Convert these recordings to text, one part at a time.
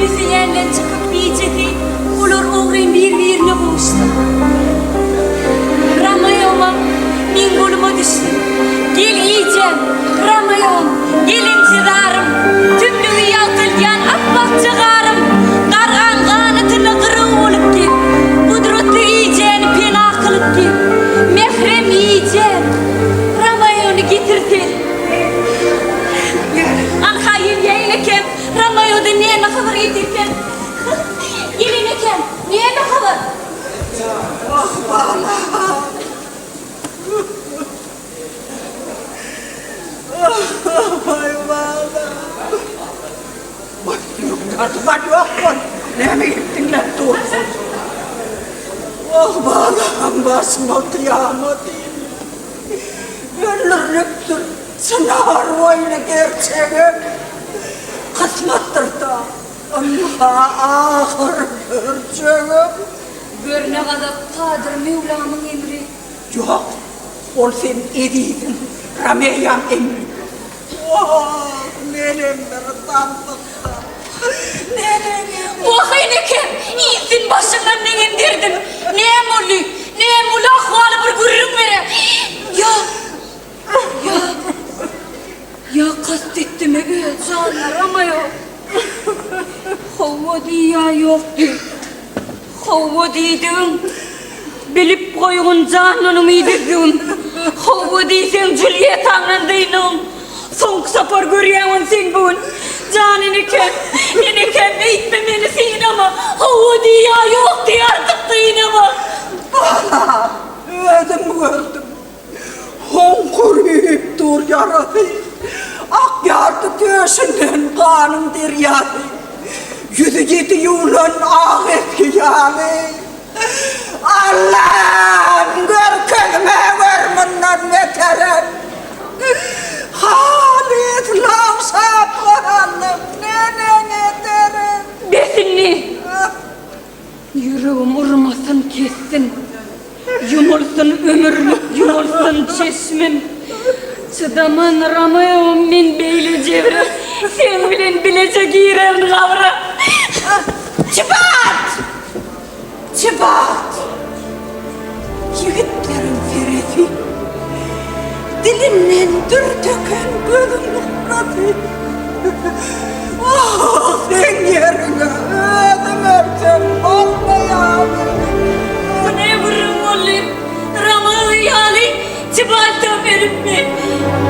bizi yerden çıkıp diyecekti. Olur oğrayın birbirine boğuştu. Ramayoma min koluma düştü. Gel yiyeceğim. Ramayom gelin çıdarım. Tümlüğü yaltılgan appak çıkarım. Dargan kanıtını kırığı olup gel. Kudrutlu yiyeceğini pena kılıp gel. Mehrem yiyeceğim. Ramayonu getirtin. Hayır yeğlekem. Ramayo'da niye ne kadar yedirken? Gelin ekem. Niye ne kadar? Ah bana. Vay bana. Bak yok mu? Ne mi gittin lan dursun? Oh bana basma kıyamet. Ölürlüktür. Sınar oyunu gerçeği. Kısmettır da. Ama ahır gerçeği. Gör ne kadar Kadir Mevlam'ın emri. Yok, ol sen ediydin, Rameyyam emri. Oh, nenem bir tanıdıkta, nenem. Bakayın ekem, iyisin başından ne indirdim. Neyem olu ahvalı bir gururun vere. Ya kastettim ebe, canlar ama yok. Hava diye yoktu. Hava deydin, bilip koyun canını yedirdin. Hava deysen Juliet anlandıydın. Son sapar görüyorsun sen bugün. Canın iken eğitme beni sen ama hava diye yok diye artık deyin ama. Öldüm. Honkuruyup dur yaradı. Ak yardı döşünden kanım deryadı. Yüzü yedi yulan ahir yani. Allah'ım görkünme verminden yeterim. Halit lavsap karanlık nenen ederim. Besinli. Yüreğim urmasın kessin. Yumulsun ömürlük yumulsun çeşmim. Çıdaman Ramayom min beyle cevre. Sen bilen bilecek yiren kavra. Çıbat! Yigitlerin fereti, dilimden dür döken gözüm nurladı. Oh, sen yerine ödüm örten olmayalım. Bu ne vurum olayım? Ramalı yali çıbalta verimli.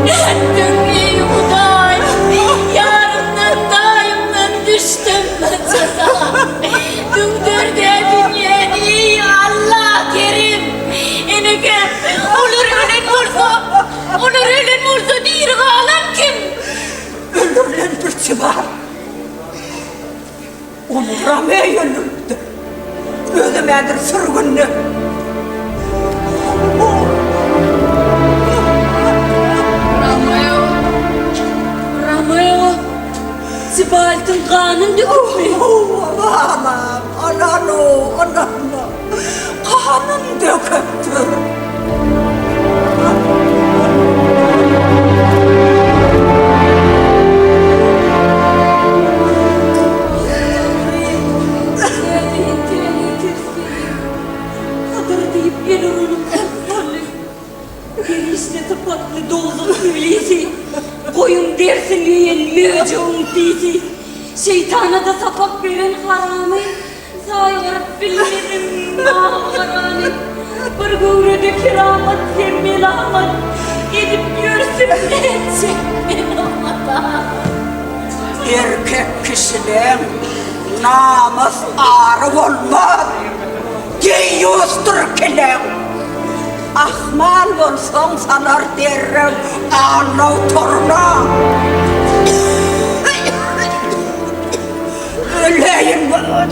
Ne ettim iyi uday. Yarından dayımdan düştüm maçada. Dümdür dedin yeni Allah kerim. Eneke olur ölen vursa değil ağlam kim? Ölürlen bir çıbar. Onu Ramey ölürdü. Ödemedir sürgünlü. Ramayo, Zibaltın kanın dökülmüş. Anam. Kanım döküptür. Kadır deyip gelir onun kalplerle. Gelişte tıpaklı doldu öyleydi. Koyun dersin diyen mücüm dedi. Şeytana da sapak veren haramı. Saygırıp bilmedim mağarani. Bir gövrede kiramat hem melamat. Edip görsün ne edecek melamat. Erkek kişinin namus ağrı olmaz. Giyyuzdur kilim. Ahmal olsan sanar derim ağlav torna. Öleyim ben.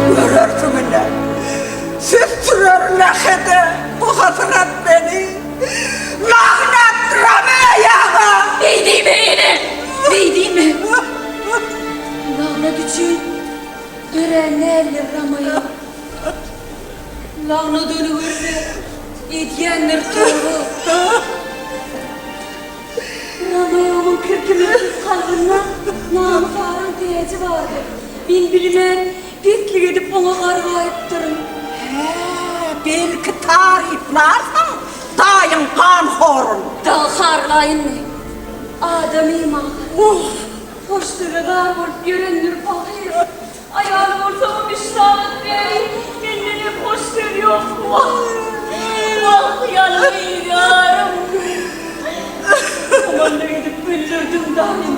Görürsün bile. Süstürür lehede bu hasret beni. Lanet Rameyya'ma. Beydime. Lanet için görenlerle Ramaya. Lanet ölüverse etyenler doğru. Ramaya'mın kırkını kalbına namı karın teyeci vardı. Ben bilmem, bitli gidip ona kargayıp durun. Belki tariflarsam dayın kan horun. Daha karlayın mı? Adamıyım ağır. Hoşları gar olup göründür bakıyor. Ayağım ortamı bir şahit bey. Kendine hoş veriyor. Vah yanmayı yarım. Aman ne gidip güldürdüm daim.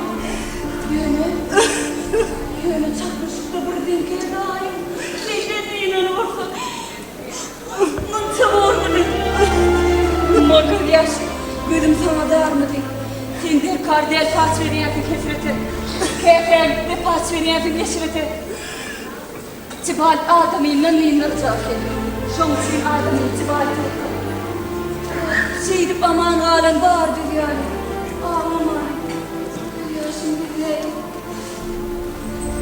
Yönü çakmışıp da bir dinkeye daim. Neyden inanırsa. Mıntıma orada. Makır yaş. Gözüm sana dar mı değil? Sen der kardiyel paç veriyetin kesreti. Keyfen de paç veriyetin geçreti. Cibal adamıyla minarcak ediyor. Şomsin adamın cibal Şeydip aman alem vardı yani. Ağlama. Yaşım bile.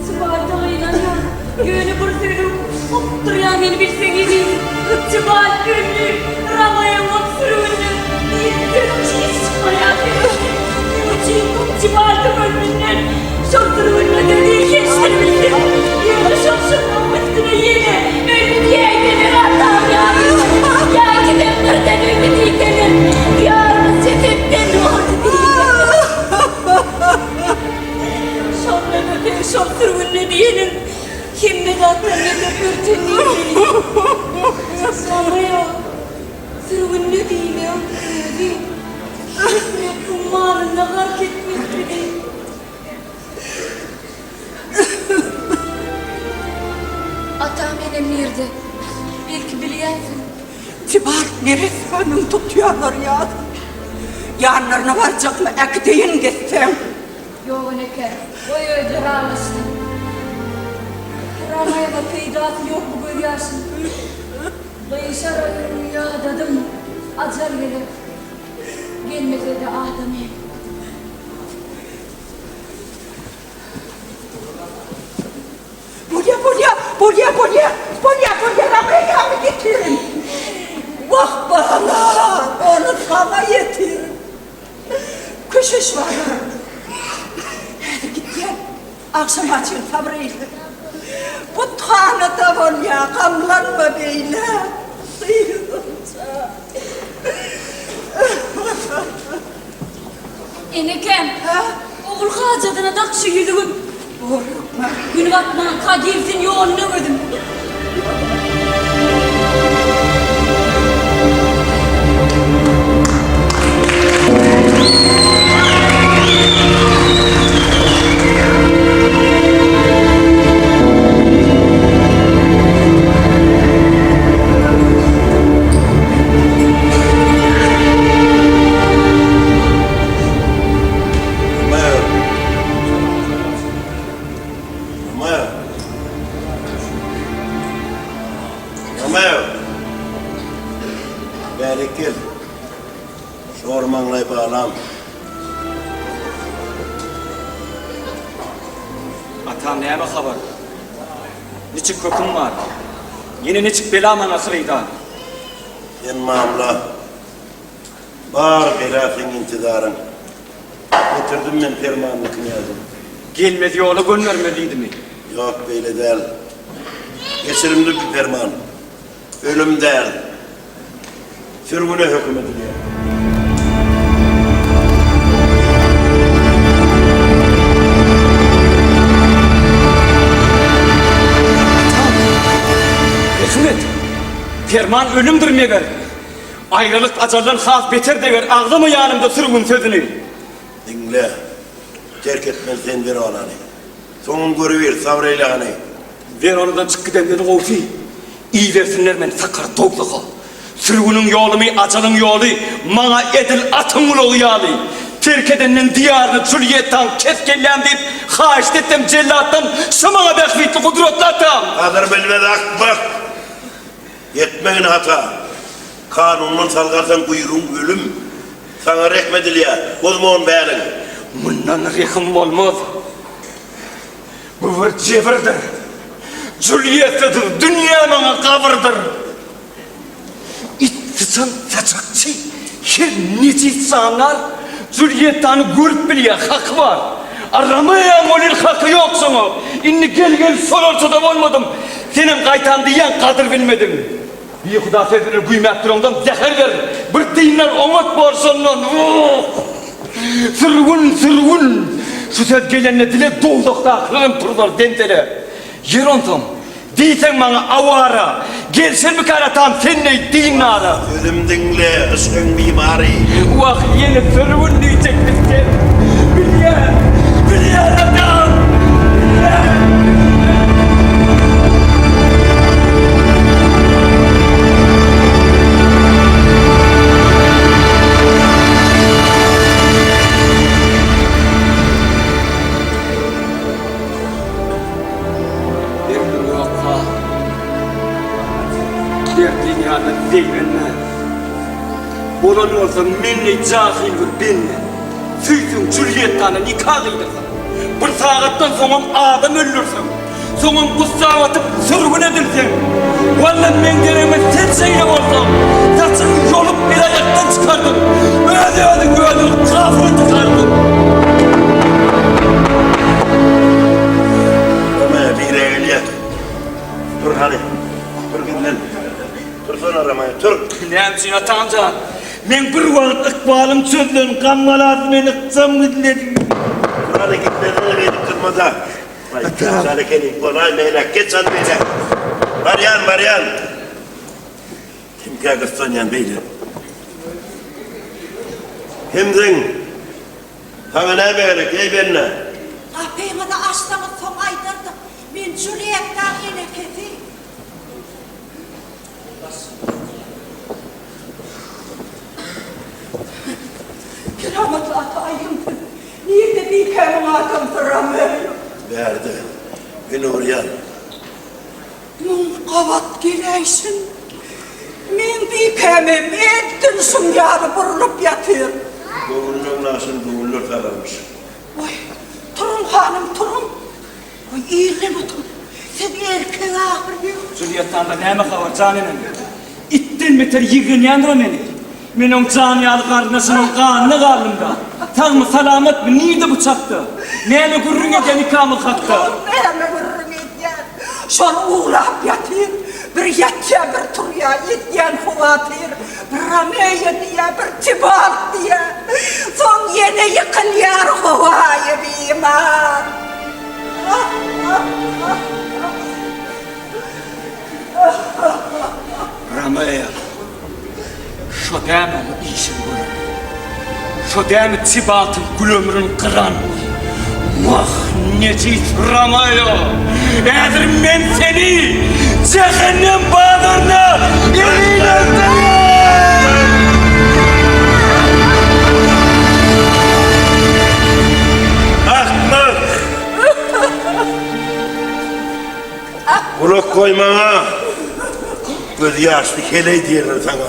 Cibal dağıylanıyor. Göğünü bursuyordum. Duruyan beni bilsen gibi. Cibal ünlü. Ramaya maksırınlı. Yettirim çiğ çıkmaya demiştim. Cibal önünden. Şoktırımınla dönüyor geçtirmiştim. Yılda şokşunun üstüne yine. Ölüm yeğenleri rahatlam ya. Ya gidemlerden ümidi denir. Yarın cesetten ordu değil. Şoklarına bir şokturumunu diyelim. Kimle zaten yeter ürtenliği. Sonra ya. Sırvın ne değil ya. Değil. Şurasını kummarında hark etmek değil. Atam benim nerede? Belki biliyorsun. Cibal neresi önüm tutuyorlar ya. Yanlarına varacak mı ekdeyin gitsem. Yok ne kere. O öyle rağmıştı. Ramaya da peydası yok bu görüyorsun. Bayışar ayırım ya dadım. Acar gelir. Gelmese de adamım. Buraya Ramaya mı getirin? Vah bana, onu sana yetirin. Kışış var. Hadi git gel. Akşam açın tabriyle. Bu tanrı da var ya, kamlanma beyle. Enekem, oğul hacadına takşı yüzümün. Günü batman kadirsin yoğunluğu ödüm. Berikil, şu ormanla bağlam. Atam neye haber? Niçin köküm var? Yine niçin belaman akırıydı? Sen mamla, bağır belafın intidarın. Getirdim ben fermanlıkını yazdım. Gelmedi yolu göndermeliydi mi? Yok böyle değil. Geçirimli bir ferman. Ölüm değil. Sürgüne hüküm ediliyor. Hükümet, ferman ölümdür meğer. Ayrılık acardan haf beter de ver. Ağlı mı yanımda sürgün sözünü? Dinle. Terk etmez sen ver ananı. Sonun görüver sabreyle hani. Ver oradan çık gidenleri kovfi. İyi versinler beni sakar toğluğa. Sürgünün yolu mu, acanın yolu, mana edil atın ulu yağlı. Terk edenin diyarını Juliet'tan keskellen deyip, haşt ettim cellattan, şamana bekfitli kudretlatam. Kadir bilmedi bak. Yetmeyin hata. Kanunun salgarsan kuyruğun ölüm. Sana rekmediliyor. Bozma beğenin. Bundan rekim olmaz. Bu bir cebirdir. Juliet'dir, dünya bana kabırdır. İttisan saçakçı, her nice insanlar Juliet'tanı görüp biliyor, hak var. Aramayan olur hakkı yok sana. İnni gel sol ortada olmadım. Senin kaytan diyen kadır bilmedim. Bir Huda sözünü kuymak durumdan zehir ver. Bir dinler omat borsanlan. Sırvun. Şu söz gelenle dile doğdukta kırım turlar dentele. Yer ontam. Deysen bana avara. Gelsin mi karatam sen ne din nara. Sözüm dinle, ışkın mimari. Vah yeni sırvun diyecek bizden. Bilyer adam. Dünyada zeyrenler. Olan olsa minni cahil bir binni. Süysün Juliet'tan'a nikahıydı. Bir saattan sonra adam öldürsün. Sonra kustağı atıp sürgün edilsin. Vallahi men gelemez sen şeyle olsam. Saçını yolup bir ayaktan çıkardım. Öyle kafını tıkardım. Ramaya bir ehliyet. Dur hadi. Dur günden. Tursana Ramaya, tur. Neyimsin atamcan? Men bir vakit ıkbalım çözdüm. Kammalatı beni kıtsam gitledim. Dur hadi gitmeden verip durmada. Vay kâsarı kelin, kolay meylek, geç hadi meylek. Varyan. Kim kâ kıstan yan beyler? Kimsin? Sana ne meylek, ey benimle? Kapıyımı da açtığımı son aydırdım. Ben Juliet'ten yine kefi. Kerametli atayımdır. Nerede bir kemin atımdır Rameyim? Verdi. Beni uğrayan. Mun kavat geleysin. Men bir kemim ettin süngârı burulup yatır. Doğrunun nasıl doğrulur kararmış. Oy, turun hanım turun. Oy, iyilin otur. Sen erkeğe ağırıyor. Juliet'tan da neyme var caninin? İttin meter yığın yandıra beni. Menin caniyalı kardeşimin kanını karnımda. Tam mı salamet mi? Neydi bıçaktı? Neyme gurrun eden ikamı kalktı? Neyme gurrun eden? Şonu uğrap yatır. Bir yatya bir turya yetyen huvatır. Bir rameye diye bir tibalt diye. Son yine yıkıl yar huvayı bir iman. Ramaya. Şu deme işim bunu. Şu deme tibatın gülümrün kıran. Vah necit Ramaya. Eğer men seni cehennem bağlarına emin Ahmak! Kulak koymana. Göz yaşlı keley diyorlar sana.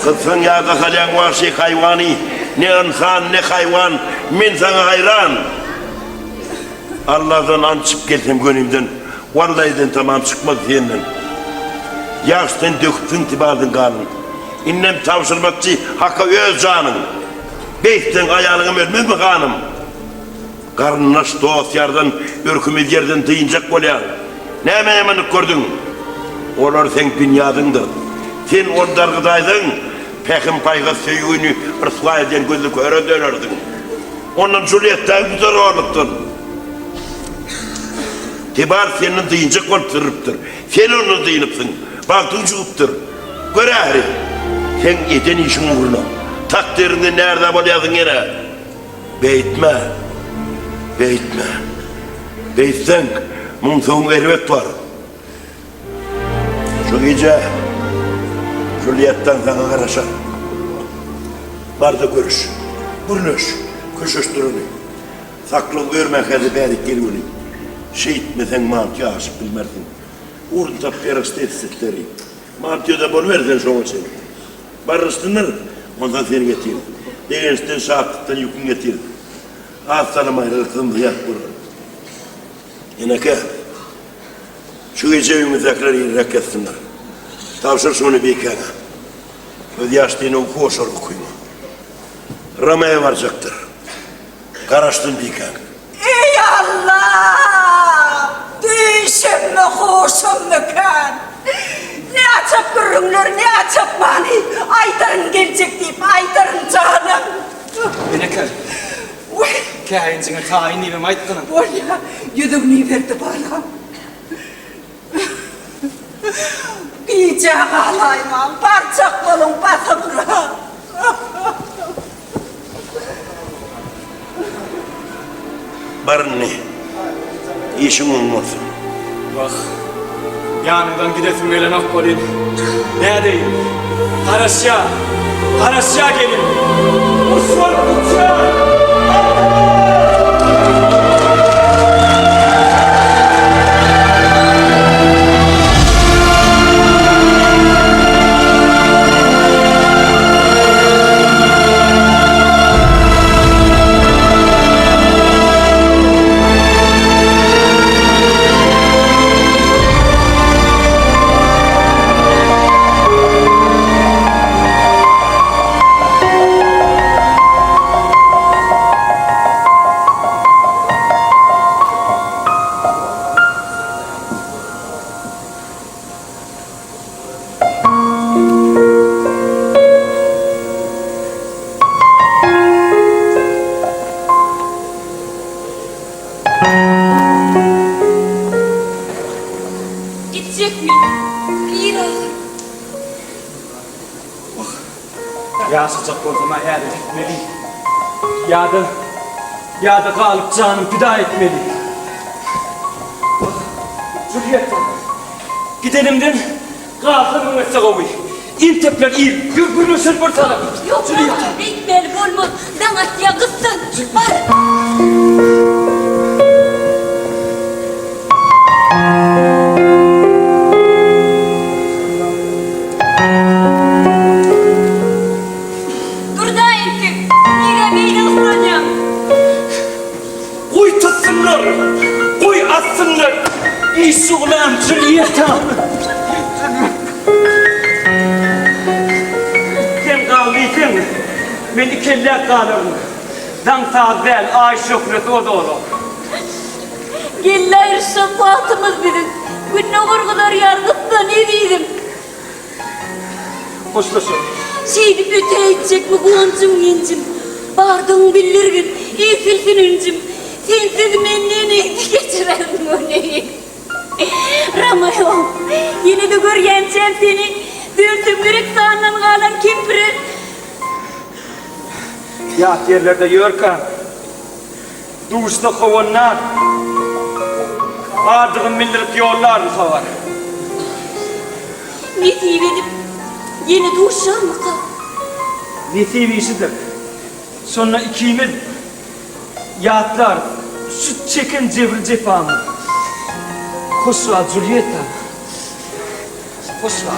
Kızsın ya kakalayan vahşi hayvani. Ne insan ne hayvan. Men sana hayran. Allah'tan ançıp gelsem gönlümden. Vallahi'den tamam çıkmaz senden. Yaştan döktün tibadın kanın. İnnem tavşırmakçı hakka öz canın. Beytten ayağını ölmez mi kanım? Karnın nasıl doğat yardan, ürkümüz yerden dıyıncak bolyan. Ne hemenlik gördün? Onlar sen dünyadındır. Sen onlar gıdaydın, pekin payga söyüğünü rısva eden gözü köre dönerdin. Onun Juliet'ten güzel oğluptun. Tibar senin dıyıncak olup tırıptır. Sen onu dıyınıpsın, baktın çıkıptır. Göre ahri, sen eden işin uğruna. Takdirinde nerede bolyadın yine? Beytme. Beytsen, bunun son ervet var. Şu gece Juliet'ten sana karışar. Var da görüş, burnöş, köşüştürünü. Saklı görmek hadi berik gelmeni. Şehitmesen mantıya aşık bilmerdin. Uğrun tap yarıstı etsitleri. Mantıya da bunu verden şoğun seni. Barıştınlar, ondan seni getir. Değeristen şahitlikten yükün getir. Ağızlarım ayrılıktan diyat vurur. Yine şu gece evimizdekiler iyirak etsinler. Tavşır şunu bir kere. Öz yaşlığını oku, oşar okuyma. Ramaya varacaktır. Karıştın diyken. Ey Allah! Değişim mi, hoşum mu kan? Ne açıp dururlar, ne açıp mani? Aydarın gelecek deyip, aydarın canım. Menekal, Uy, kahincine tayini ve maytkanım. var ya, yüzümünü verdi bana. İyice ağlayman, parçak kolun batımra. Barın ne? İşin olmasın. Bak, yanından gidesim gelen ok olayım. Ne diyeyim? Karasya gelin. Osman Kutçak! Gidecek mi? Bir ağır. Ya sıcak o zaman ya da gitmeli. Ya da kalıp canım fida etmeli. Bak, Julieta. Gidelim de kalkın mı etsegovi. İntepler iyi, gürgürlüsün bir taraf. Yok baba, ekmeli bolma. Dağıt ya kızsın. Var. Koy tutsınlar, koy atsınlar. İyisi ulan Julieta. Sen kaldıysan, beni kelle kalırım. Dan sağ değil, ay şöhret o da olur. Giller şafaatımız bizim. Günne kadar yargıtla ne diyeydim? Hoşlaşın. Şeydi öte edecek mi goncum yencim? Bardın bilirgin, iyi filfin üncüm. Sensiz menneni geçiren öneyi. Ramayo, yine de görgençem seni. Dürtüm yürek sağından kalan kimpiri. Ya yerlerde yörken, duşta kovanlar, ardığın bildirip yollar kavar. Ne diyeydim? Yine duşan mı kal? Netibi işidir. Sonra ikimiz yatlar, süt çeken cevri cefamı. Kusura Julieta. Kusura.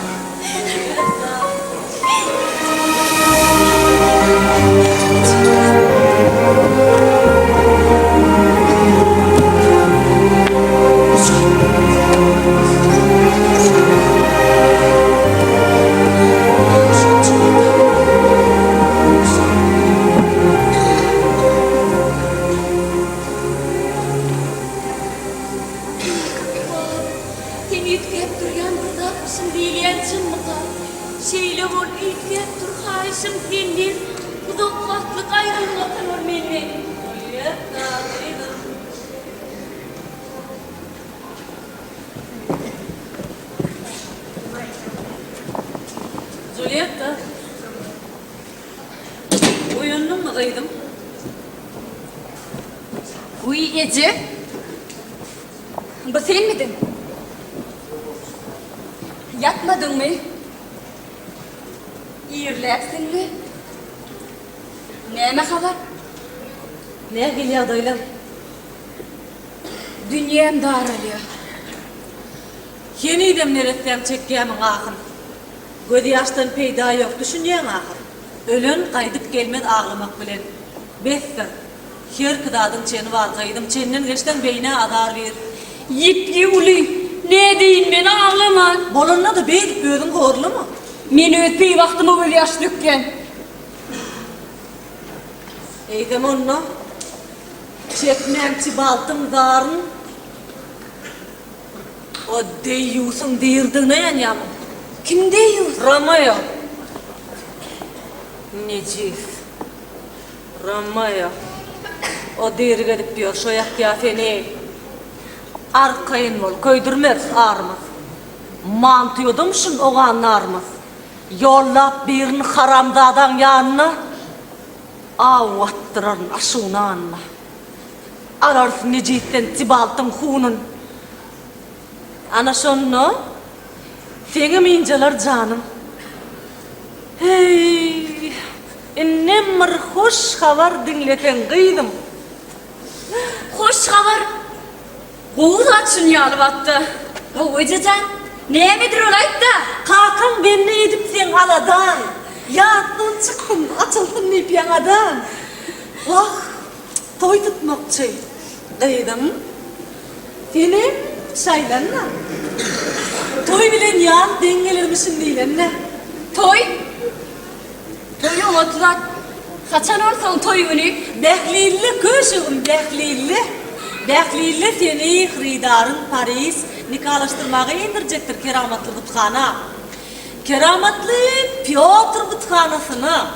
Seni yükleyip duruyan burada, şimdi iyileyen çınmıda. Şeyle bol yükleyip dur haişim senden. Bu da ufaklık ayrılmasın örmeni. Julieta. Uyandın mı kıydım? Uy Ece. Bu sen miydin? Yatmadın mı? İyirlersin mi? Neyme haber? Ne geliyor doylam? Dünyam daralıyor. Yeni idem nereden çekkemin ağın. Göz yaştan peyda yok düşünceğin ağın. Ölün kaydıp gelmez ağlamak bilen. Bestir. Her kıdadın çeni var kaydım. Çeninden geçten beyne adar verir. Yipli uli. Ne deyin beni ağlama. Bolonla da beylik büyüdün korlu mu? Meni ötpeyi vaktımı böyle yaşlıkken. Eydem onunla. Çekmemçi baltın darın. O deyyusun değirdiğine yanyamın. Kim deyiyor? Ramaya. Necif. Ramaya. O değiri gelip diyor şu yak kıyafeni. Arkayın ol, köydürmez ağrımız. Mantıyordum şun oğanın ağrımız. Yollap birini haramdadan yanına. Avattıran aşığını anla. Ararız Necif'ten Tibaltın hunun. Ana şunu. Seni inceler canım. Hey, innem bir hoş haber dinleten kıydım. Hoş haber. Oğuz açın yalıbattı. O hocacan. Ne midir olaydı da? Kalkın ben ne edip sen aladan. Yattın çıktın, açıldın neyip yanadan. Vah, toy tutmakçı. Kıydım. Senin şaylanla. Toy bilen yan dengeler misin değilen ne? Toy. Toyu unuttular. Kaçan olsan toy günü. Behlilli köşüğüm, behlilli. Behlilli seni hridarın Paris nikahlaştırmağı indirecektir keramatlı butkana. Keramatlı Piotr butkanasını.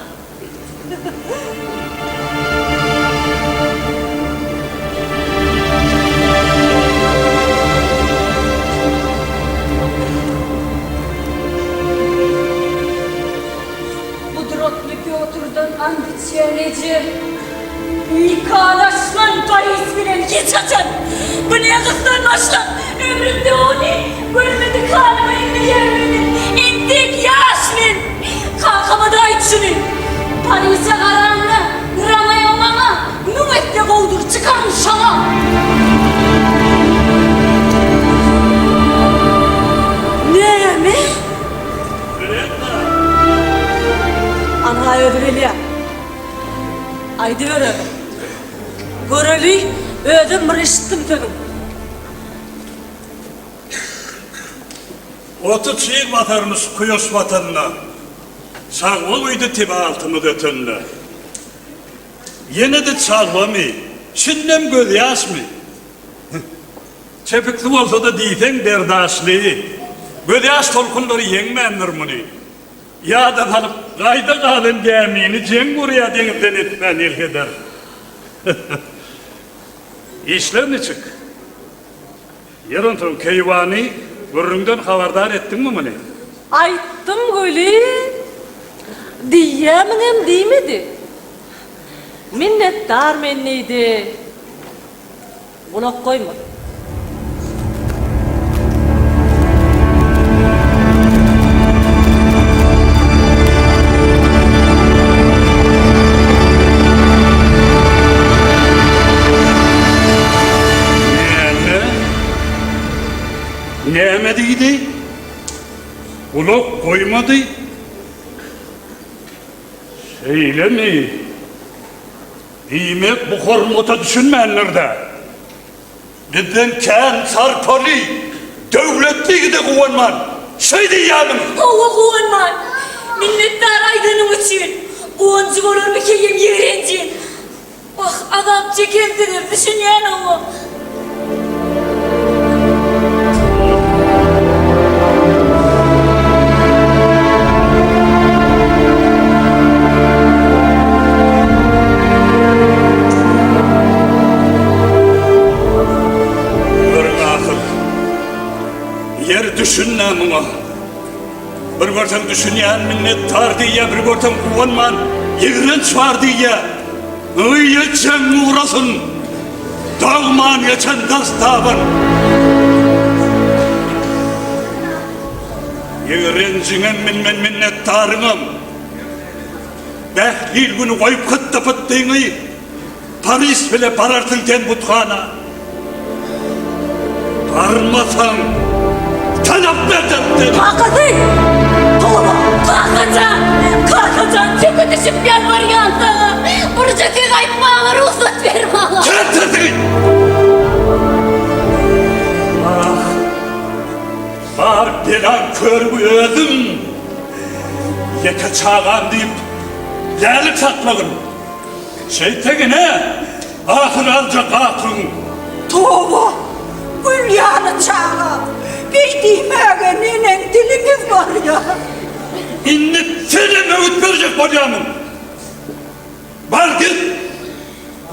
Budrotlu Piotr'dan ambitsiyoneci. Nikahlaşman Paris bilen hiç açan. Bu ne kıskanmışlar. Ömrümde onu görmedi kanıma indi yermedi. İndik yaşlın. Kalkamadı ayçını. Paris'e karanlı. Ramaya olmama. Nüvette kovdur çıkarın şana. Ne mi? Ana ödüreli. Aydı öyle. Göreli ödüm rıştım dedim. Otu çiğ batarmış kuyos vatanına. Sağlı uydu tiba altımı götünle. Yine de çalmamı, çinlem gölyas mı? Çepikli olsa da diyten berdaşlı. Gölyas tolkunları yenmendir muni. Ya da kalıp kayda kalın gemini cem buraya denizden etmen ilgider. İşlerini çık. Yarın tüm keyvani göründen haberdar ettin mi muni? Ayttım gülü. Diyeminem değmedi. Minnettar menniydi. Kulak koyma. Ne emediydi? Kulak koymadı. Şeyle mi? Demek bu hormata düşünmeyenler de. Bizden kâr sarpalı, devletli de kuvvetman. Şey diyemem. Ova kuvanman. Minnettar aydınım için. Kuvancı olur mu ki yerencin. Bak adam çekerdirir düşünen o. Yer düşünmem ona. Bir görsen düşünyen minnettar diye, bir görsen kuvanman, yığınç var diye. Geçen uğrasın, dağman geçen dastavın. Yığıncının min minnettarınım. Behlil günü koyup kıttı pıttığını, Paris bile barartın ten butkana. Barmasan, talep verdim. Kalkadın! Kalkacağım! Kalkacağım! Çok ötüşüp gel var yanda! Buracık kayıtmaları uzat ver bana! Kendini! Var bilen kör ödüm. Yeke çağan deyip gelip satmadım. Şeytene Ahır alacak aklın. Tuğba, Hülya'nı çağır. Bir diymeye nenen diliniz var ya. İnni seni öğüt verecek Molya'nın. Var git.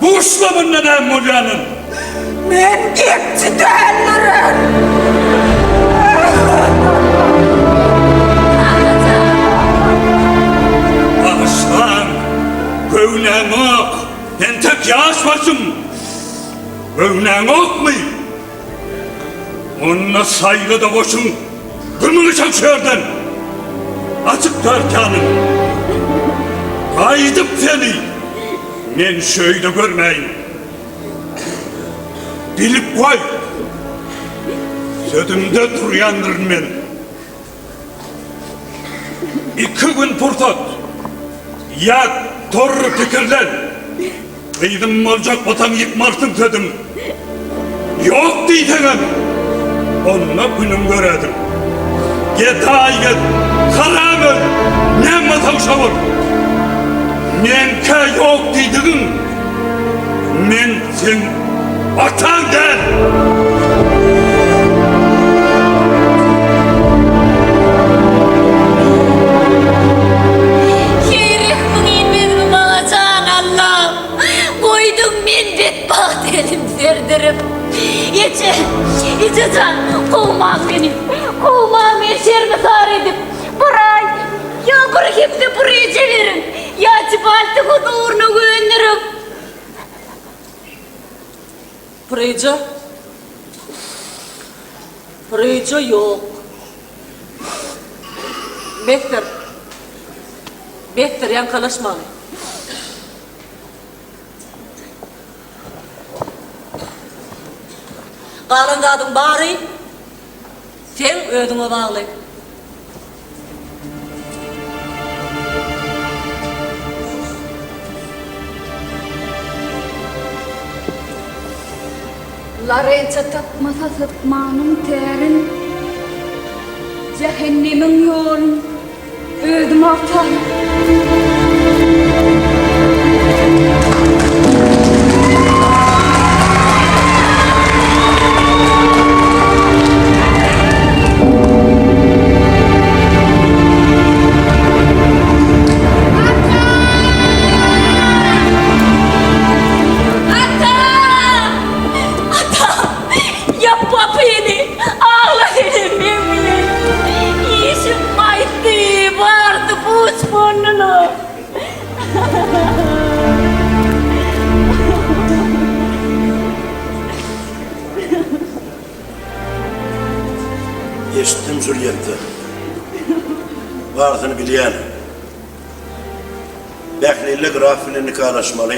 Bu uşlamın neden Molya'nın. Men gitti değerlerim. Ağışlan. Gövlen ok. Ben tek yağış başım. Gövlen ok mu? Onunla saygı da boşun. Gümünü çekşerden. Açık derkanın. Kaydıp seni. Men şöyle görmeyin. Bilip koy. Sözümde duruyandır men. 2 gün fırsat. Ya doğru fikirler. Kıydım olacak vatan yıkmarsın dedim. Yok diyeceğim. Onunla günüm göredim. Git ayet, karamel, ne vatan şavur. Menke yok diyeceğim. Men sen vatan der. Serdirim. İçe can, kovmam beni. Kovmam eşerimi sar edip. Buray, ya bırakıp da buraya çevirin. Ya çıbaltı kudu uğruna güvenirim. Burayca yok. Bektir yankalaşmalı. Qalındadım bari, sen ödüne bağlı. Larençe tapmasa sıtmanın terin, cehennemin yolun, ödüm atar. Eşittim Juliet'te. Varsını bileyen. Bekleyle grafini nikahlaşmalı.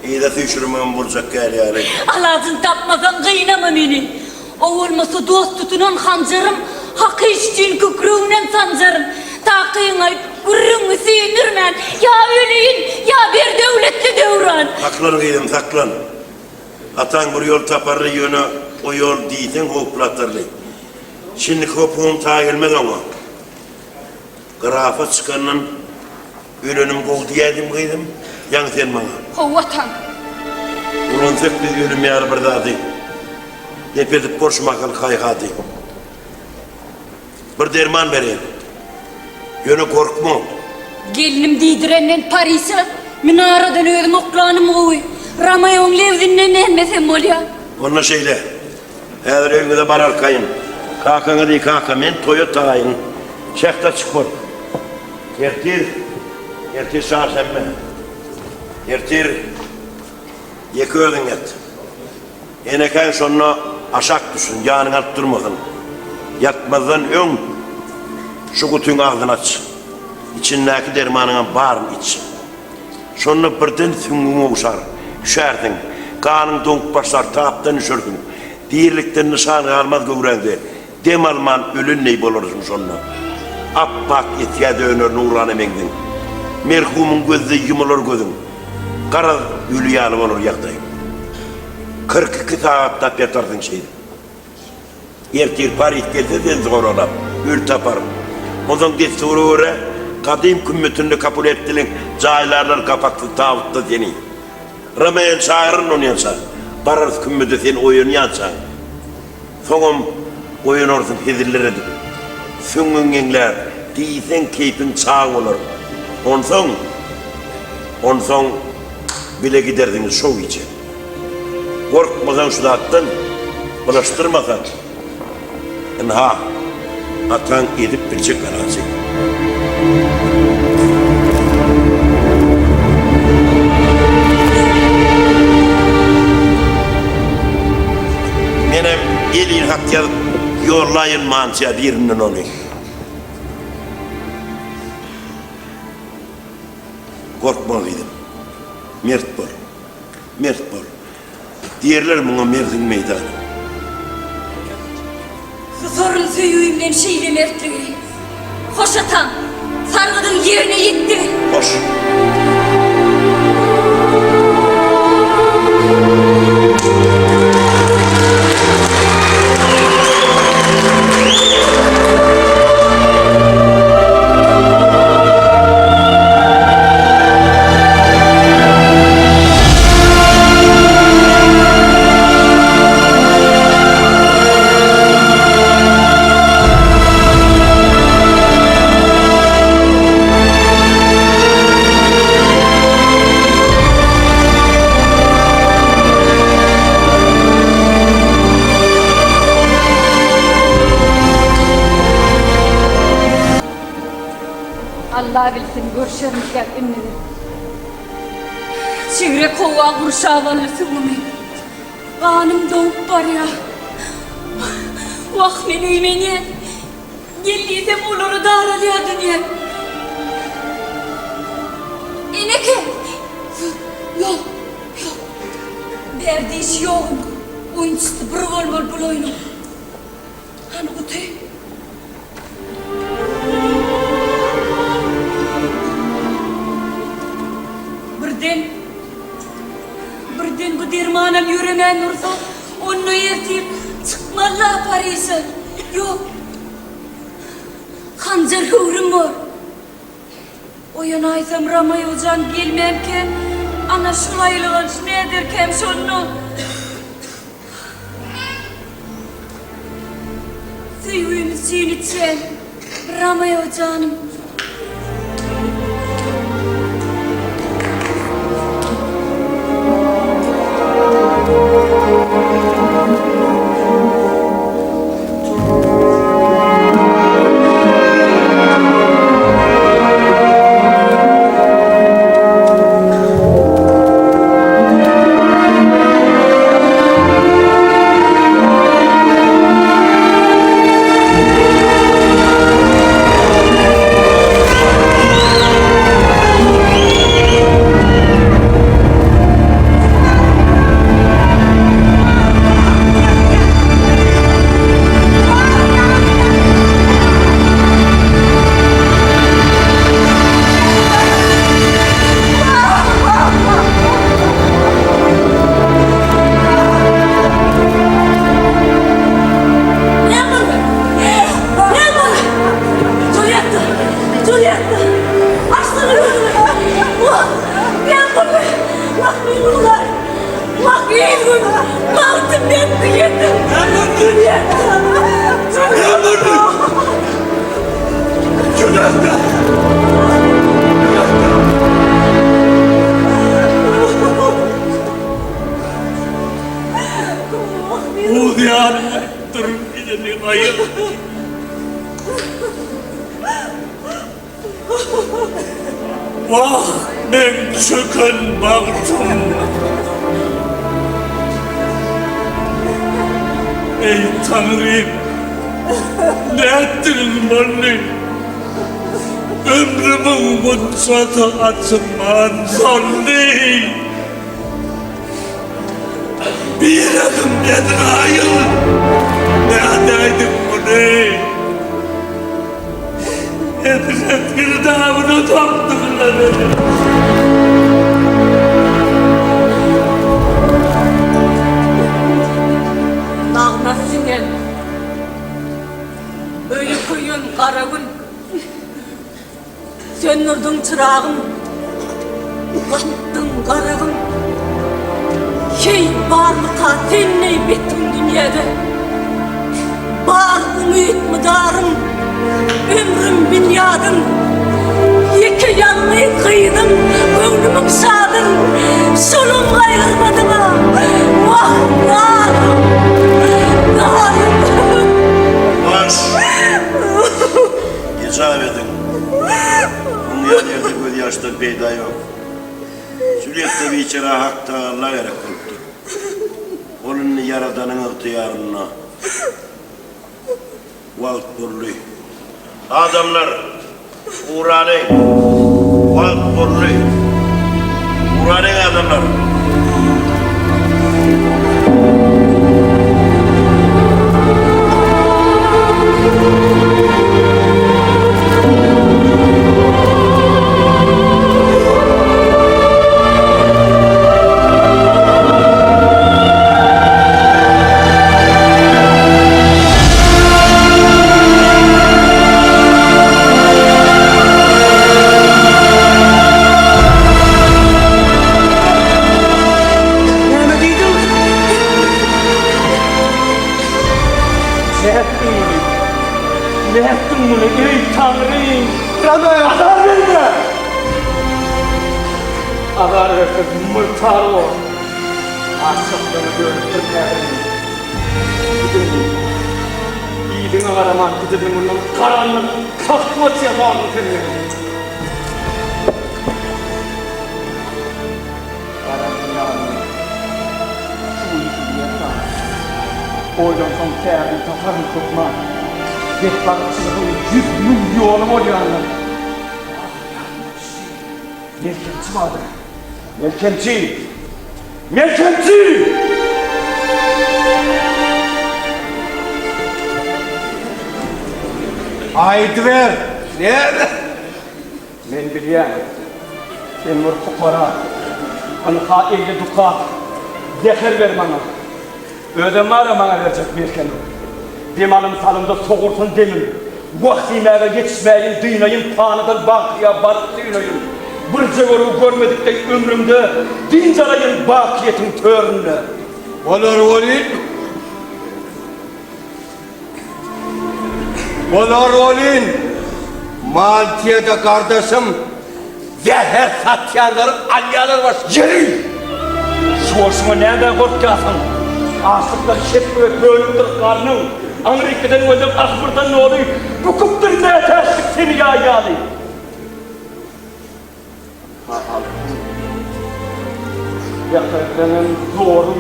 İyi de tüşürümün bulacak gel yani. Aladın tapmadan kıynama beni. O olmasa dost tutunan hancarım, hakkı işçin kükrüğünden sancarım. Ta kıyınayıp gürrünü sıyınırmen, ya öleyin ya bir devletli devran. Taklan kıydım taklan. Atan bir yol taparlı yönü, o yol değilden hoplatırlı. Şimdi kopuğum ta gelmez ama. Grafa çıkanın ölünüm kol diyedim kıydım, yan sen bana. Hovatan. Ulan tek bir ölüm yar bir dadı. Nepedip boş makal kayhadı. Bir derman vereyim. Yönü korkma. Gelinim diydirenden Paris'e, minaradan ödüm oklanım oğuy. Ramayon levdinden nehmesem ol ya. Onunla şeyle. Eğer evine de barar kayın. Kalkanı değil kalkan, ben Toyota ayın. Şefta çıkmır. Yertir sağ semme. Yertir. Yeki ödün et. Eneken sonuna aşak düşün, canın alt durmadın. Yatmadan ön, şu kutunun ağzını aç. İçindeki dermanına bağırın iç. Sonra birden süngüne uçar, üşerdin. Kanın donk başlar, taptan üşürdün. Diyirlikten nişanı almaz göğrendi. Dem alman ölün ney bulursun sonra. Appak etiye dönür nuranı mendin. Merhumun gözde yumulur gözün. Kara yülüyanı olur yaktayım. 42 saat tap yatardın şeydi. Ertir Paris gelse de zor olam, ül taparım. Ondan geçti oraya, kadim kümmetini kabul ettiğin cahillerler kapaklı tağutta seni. Ramayan çağırın onu yansa. Barar kümmede sen oyun yansan. Soğum oyun orsun hedirler edip. Süngüngenler diysen keyfin çağın olur. Onson bile giderdiniz şov için. Korkmasan şu da attın, bulaştırmasan. Ha, atan edip bilecek arazi. Benim elin hakkı yollayın mantıya birinin onu. Korkmalıydım. Mert bol. Mert bol. Diğerler bana Mert'in meydanı. Sorun söyüyümden şeyle mertliği. Hoş atan, sargıdın yerine gitti. Hoş. Allah bilsin görüşürüz ya emmini. Çiğre kova kurşağı alırsın bunu. Kanım doğup var ya. Vah meleğimeni. Geldiysem olur dağılıyor dünya. İneke. Yok. Berdi iş yok. Oyuncusu bırgol bul oyunu. Hani bu te. Birden bu dermanım yürümen olsa onu yertip çıkmalı Paris'e. Yok. Hancar hıvrım var. O yana aysam Ramay Hocan gelmemken ana şulaylığın nedir kem şunu. Sevgimiz seni çel Ramay Hocan'ım. Vah ben çöken baktım. Ey Tanrım, ne ettin bana? Ömrümün mutsatı açman son değil. Bir adım Edrail, ne adaydım bunu? Hepsi bir daha bunu toptuklar beni. Ağlasın el. Öyle koyun kara gün. Söndürdün çırağın. Kattın kara gün. Ki varlığa tenni bütün dünyada. Bar ümit mıdarım, ömrüm binyadım. İki yanlı kıydım, gönlümün sadım. Solum ayrılmadı mı? Vah narım, narım. Baş. İcab edin. Dünya yerde göz yaştan peyda yok. Süliyette bir içeri hakta Allah gerek kılıptı. Onun yaradanın ihtiyarına. Valt burlu. Adamlar uğranın. Valt burlu. Uğranın adamlar. Ne ettin bunu ey Tanrım? Radaya azar verme! Azar verse mırtar ol. Aşıklarını görüp tırkayın. Gidelim. İyiliğine karaman gidelim bunun karanlık kalkması yapalım seni. Karanlık yağmur. Şu uyku yatan. Oydan son kârın tatarın tutmaz. Bekbakçılığın 100 milyonu oluyor anlam. Merkemçi vardı. Merkemçi! Merkemçi! Haydi ver. Nerede? Ben biliyorum. Sen vur fukara. Anka eli duka. Deher ver bana. Ödeme ara bana verecek Merkem'im. Demalım salımda soğursun demin. Vaktime yetişmeyin, düğünayın, tanıdan bakıya bat düğünayın. Bir cegoru görmedik de ömrümde, dincalayın bakiyetin töründe. Olur olin. Olur olin. Maltiyede kardeşim ve her satyanların alyalar var. Yeri! Şu hoşuma nereden korkuyorsun? Aşıklar şetme bölümdür karnım. Amerika'dan öldüm, Akbır'dan ne oluyor? Bu kuptur ne terslik seni yağyalı. Yakıtının zoru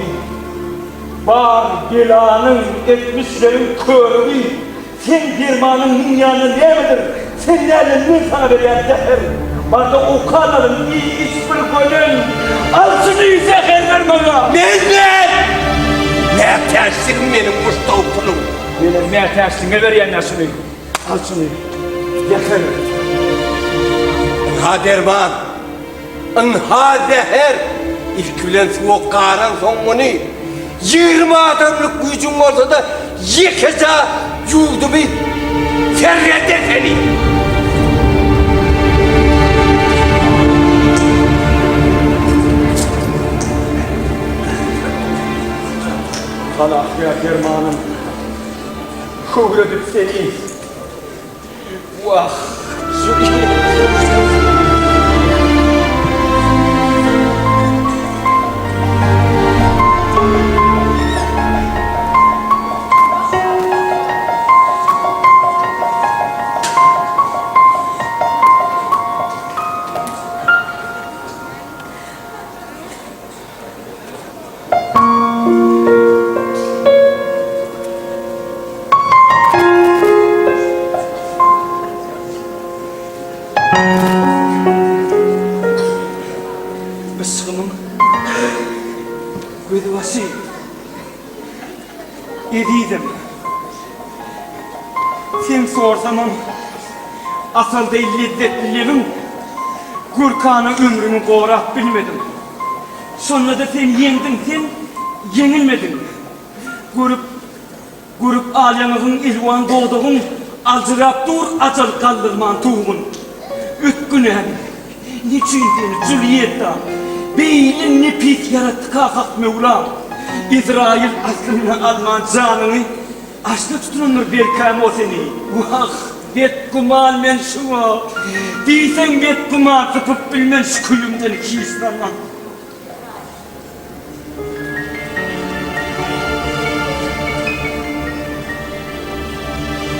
bar belanın etmişlerin körü sen dirmanın dünyanın ne midir? Sen nereden ne sana veren zehir? Bana o kanalın iyi hiçbir gönül al şunu zehir ver bana. Mezmet! Ne tersin benim usta okulum? Benim ne tersine verenler şunu. Al şunu. Zehir. Ha derman. Înha zehir. İlk bilen şu karan sonunu 20 adamlık gücün olsa da yekece yurdu bir ferrede seni. Allah ya dermanım. Kuvredip seni. Vah. Züliyet. Isığımın vedvası ediydim. Sen sorsamam asıl değil lezzetlilerim Gürkan'ı ömrümü doğrak bilmedim. Sonra da sen yendin, sen yenilmedin. Grup aleminin ilvan doğduğun acırap dur acıl kaldırman tuğun. Üt günem, niçin seni Juliet'ta Beylin nefis yarattı kakak Mevlam. İsrail aslını alman canını açlı tutunur belkam o seni. Vah, bet kumal men şuna. Diysen bet kumal tıpıp bilmen şu kuyumdan kislaman.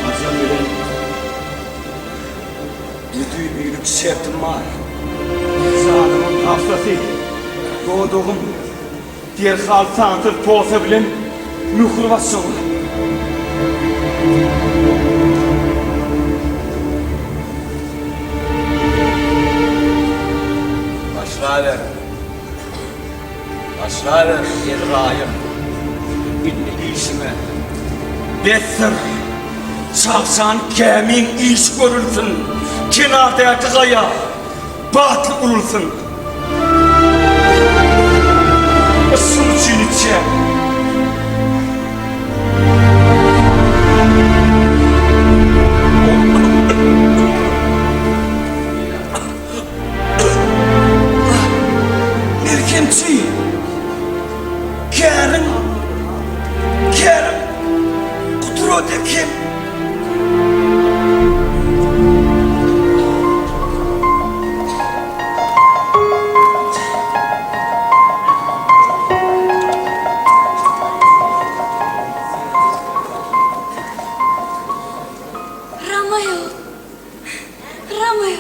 Acam veren müdüğü büyülük şertim var. Canımın hafsası, doğduğum derhal santır poğsa bilen mühürvasyon. Başlarım İbrahim. İnni işime Besir Çalsan kemin iş görülsün. Kenarda kaya batıl urulsun. Isın içinitçe Erkemçi Kerim Kuturodaki Ramayo,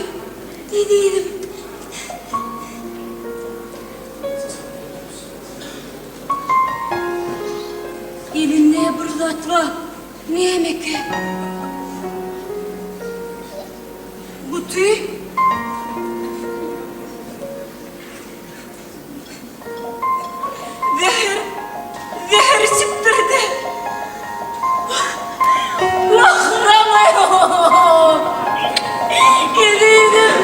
dediydim. Elinle bırlatma, ne yemek? Bu tüy. Zehir çıktırdı. Lah Ramayo. Dediydim.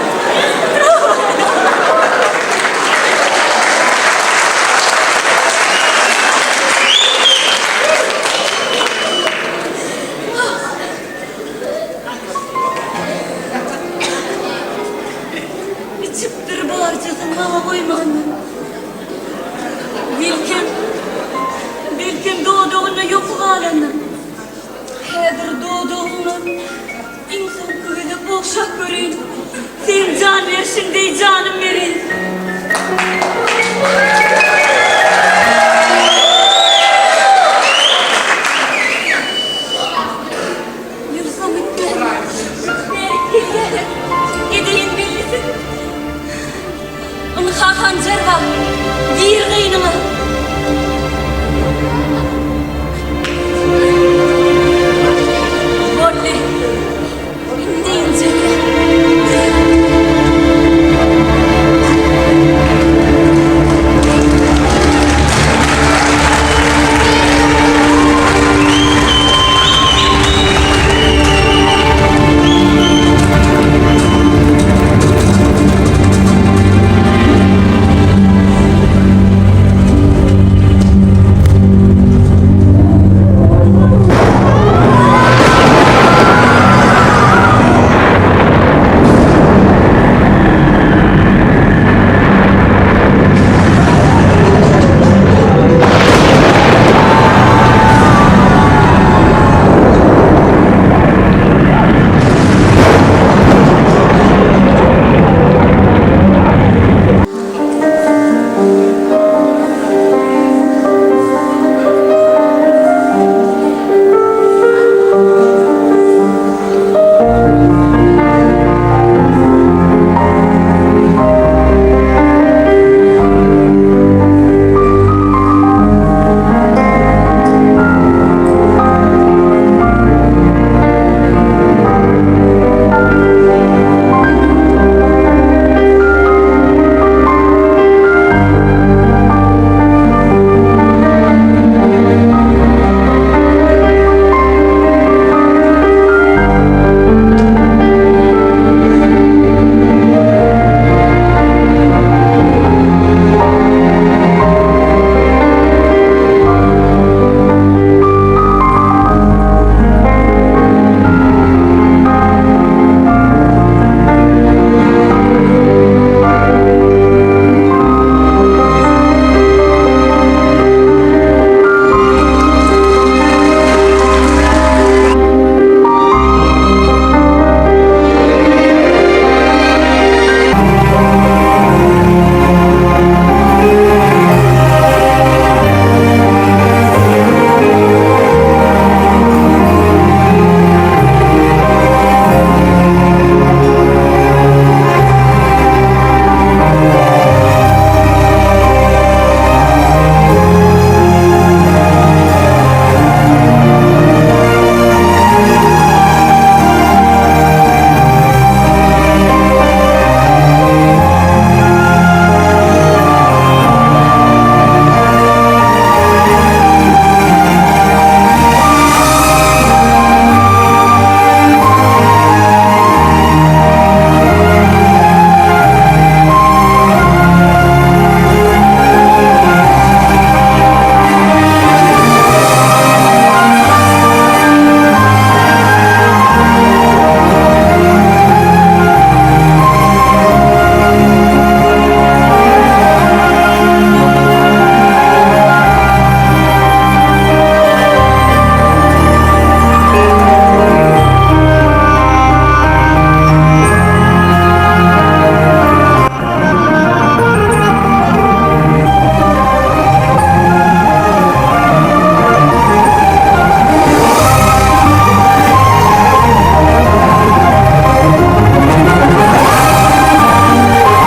İçiptir bağırcasın bana koymanın. Bilkin doğduğunu yok halanın. Hedir doğduğunu insan köyde boşak göreyim. Sen can versin diye canım vereyim. Yırsam etme. Gideyim bilirsin. Onu hancer var. Giyir kıynımı.